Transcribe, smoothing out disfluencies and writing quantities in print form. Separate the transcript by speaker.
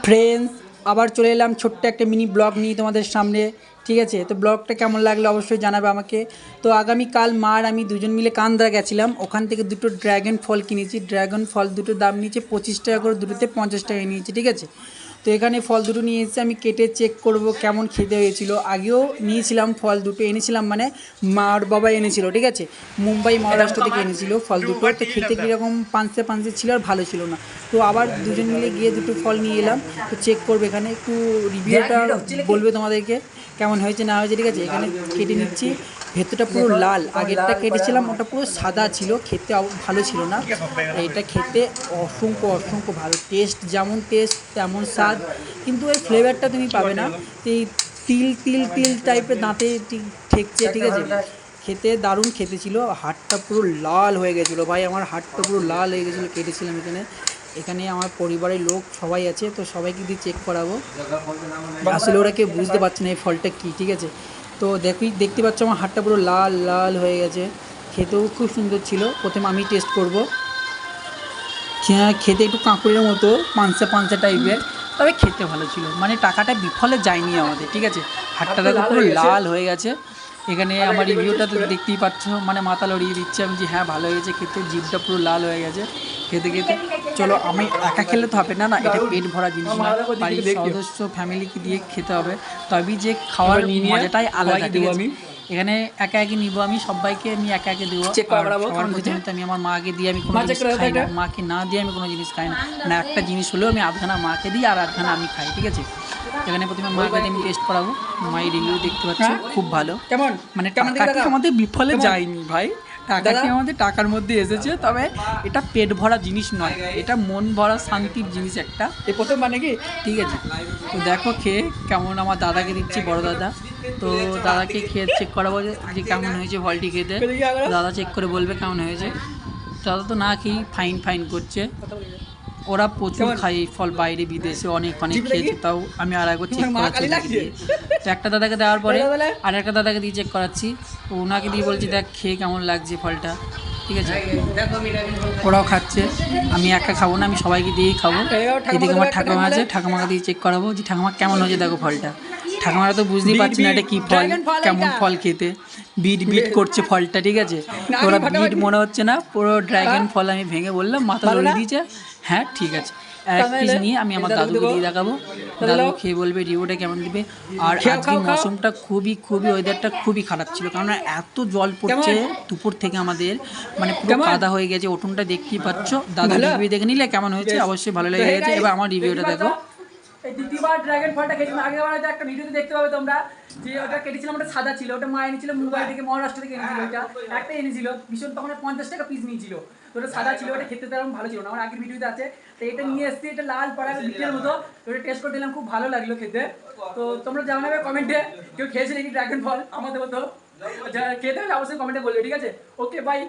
Speaker 1: Friends, আবার চলে এলাম ছোট্ট একটা মিনি ব্লগ নিয়ে তোমাদের সামনে। ঠিক আছে, তো ব্লগটা কেমন লাগলো অবশ্যই জানাবে আমাকে। তো আগামীকাল মার আমি দুজন মিলে কান্দ্রা গেছিলাম, ওখান থেকে দুটো ড্র্যাগন ফল কিনেছি। ড্র্যাগন ফল দুটোর দাম নিয়েছে 25 টাকা করে, দুটোতে 50 টাকা নিয়েছে। ঠিক আছে, তো এখানে ফল দুটো নিয়ে এসেছি, আমি কেটে চেক করব কেমন খেতে হয়েছিল। আগেও নিয়েছিলাম ফল দুটো, এনেছিলাম মানে মার বাবা এনেছিল। ঠিক আছে, মুম্বাই মহারাষ্ট্র থেকে এনেছিল ফল দুটো। তো খেতে কীরকম পাঞ্চে পাঞ্চে ছিল আর ভালো ছিল না। তো আবার দুজন মিলে গিয়ে দুটো ফল নিয়ে এলাম, তো চেক করবে এখানে, একটু রিভিউটা বলবে তোমাদেরকে কেমন হয়েছে না হয়েছে। ঠিক আছে, এখানে কেটে নিচ্ছি। ভেতরটা পুরো লাল, আগেরটা কেটেছিলাম ওটা পুরো সাদা ছিল, খেতে ভালো ছিল না। এটা খেতে অসংখ্য অসংখ্য ভালো, টেস্ট যেমন টেস্ট তেমন স্বাদ, কিন্তু এর ফ্লেভারটা তুমি পাবে না। এই তিল তিল তিল টাইপের দাঁতে ঠেকছে। ঠিক আছে, খেতে দারুণ খেতে ছিল। হাতটা পুরো লাল হয়ে গেছিলো ভাই, আমার হাতটা পুরো লাল হয়ে গেছিলো, কেটেছিলাম এখানে। এখানে আমার পরিবারের লোক সবাই আছে, তো সবাইকে দিয়ে চেক করাবো। আসলে ওরা কেউ বুঝতে পারছে না এই ফলটা কী। ঠিক আছে, তো দেখতে পাচ্ছ আমার হাতটা পুরো লাল লাল হয়ে গেছে। খেতেও খুব সুন্দর ছিল। প্রথমে আমি টেস্ট করব। খেতে একটু কাঁকুড়ের মতো পাঞ্চা পাঞ্চা টাইপের, তবে খেতে ভালো ছিল, মানে টাকাটা বিফলে যায়নি আমাদের। ঠিক আছে, হাতটা দেখো পুরো লাল হয়ে গেছে। এখানে আমার রিভিউটা তো দেখতেই পাচ্ছ, মানে মাথা লড়িয়ে দিচ্ছে আমি যে হ্যাঁ ভালো হয়েছে খেতে। জিভটা পুরো লাল হয়ে গেছে খেতে খেতে। চলো, আমি একা খেলে তো হবে না, না এটা পেট ভরা জিনিস না, বাড়ির সদস্য ফ্যামিলিকে দিয়ে খেতে হবে, তবেই যে খাওয়ার মজাটাই আলাদা। ঠিক আছে, এখানে একা একে নিবো আমি, সবাইকে আমি একা একে দেবো। সবার মধ্যে আমি আমার মাকে দিয়ে আমি কোনো জিনিস খাই না, মাকে না দিয়ে আমি কোনো জিনিস খাই না। না, একটা জিনিস হলেও আমি আধখানা মাকে দিই আর আধখানা আমি খাই। ঠিক আছে, এখানে প্রথমে মাকে দিয়ে আমি টেস্ট করাবো। মায়ের রিভিউ দেখতে পাচ্ছ, খুব ভালো। কেমন মানে টাকাটি আমাদের বিফলে যায়নি ভাই, টাকাটি আমাদের টাকার মধ্যে এসেছে। তবে এটা পেট ভরা জিনিস নয়, এটা মন ভরা শান্তির জিনিস একটা। এই প্রথম মানে কি। ঠিক আছে, তো দেখো খেয়ে কেমন। আমার দাদাকে দিচ্ছি, বড় দাদা। তো দাদাকে খেয়ে চেক করাবো যে কেমন হয়েছে ফলটি খেতে। দাদা চেক করে বলবে কেমন হয়েছে। দাদা তো না খেয়েই ফাইন ফাইন করছে। ওরা প্রচুর খায় এই ফল, বাইরে বিদেশে অনেক খেয়েছে, তাও আমি আর একবার চেক করাচ্ছি দিয়ে। তো একটা দাদাকে দেওয়ার পরে আর একটা দাদাকে দিয়ে চেক করাচ্ছি, তো ওনাকে দিয়ে বলছি দেখ খেয়ে কেমন লাগছে ফলটা। ঠিক আছে, ওরাও খাচ্ছে, আমি একা খাবো না, আমি সবাইকে দিয়েই খাবো। এদিকে আমার ঠাকুমা আছে, ঠাকুমাকে দিয়ে চেক করাবো যে ঠাকুমা কেমন হয়েছে দেখো ফলটা। ঠাকুমারা তো বুঝতেই পারছি না এটা কী ফল, কেমন ফল খেতে। বিট বিট করছে ফলটা। ঠিক আছে, ওরা বিট মনে হচ্ছে না, পুরো ড্রাগন ফল। আমি ভেঙে বললাম, মাথা লড়িয়ে দিয়েছে। হ্যাঁ ঠিক আছে, এক পিস নিয়ে আমি আমার দাদুকে দিয়ে দেখাবো। দাদু খেয়ে বলবে রিভিউটা কেমন দিবে। আর আজকে মৌসুমটা খুবই খুবই, ওয়েদারটা খুবই খারাপ ছিল, কারণ এত জল পড়ছে দুপুর থেকে আমাদের, মানে পুরো কাদা হয়ে গেছে। উঠোনটা দেখতেই পাচ্ছ। দাদু রিভিউ দেখে নিলে কেমন হয়েছে অবশ্যই ভালো লেগে গেছে। এবার আমার রিভিউটা দেখো। এই দ্বিতীয়বার ড্রাগন ফলটা খেয়েছিলাম, আগেবার হয়তো একটা ভিডিওতে দেখতে পাবে তোমরা, যে ওটা কেটেছিলাম, ওটা সাদা ছিল, ওটা মা এনেছিল মুম্বাই থেকে, মহারাষ্ট্র থেকে এনেছিল। ওইটা একটা এনেছিল ভীষণ, তখন 50 টাকা পিস নিয়েছিল। তো ওটা সাদা ছিল, ওটা খেতে তেমন ভালো ছিল না, আমার আগের ভিডিওতে আছে। তো এটা নিয়ে এসেছি, এটা লাল পাড়া বিটের মতো। ওটা টেস্ট করে দিলাম, খুব ভালো লাগলো খেতে। তো তোমরা জানাবে কমেন্টে কেউ খেয়েছে নাকি ড্রাগন ফল আমাদের মতো। খেতে হলে অবশ্যই কমেন্টে বলবে। ঠিক আছে, ওকে বাই।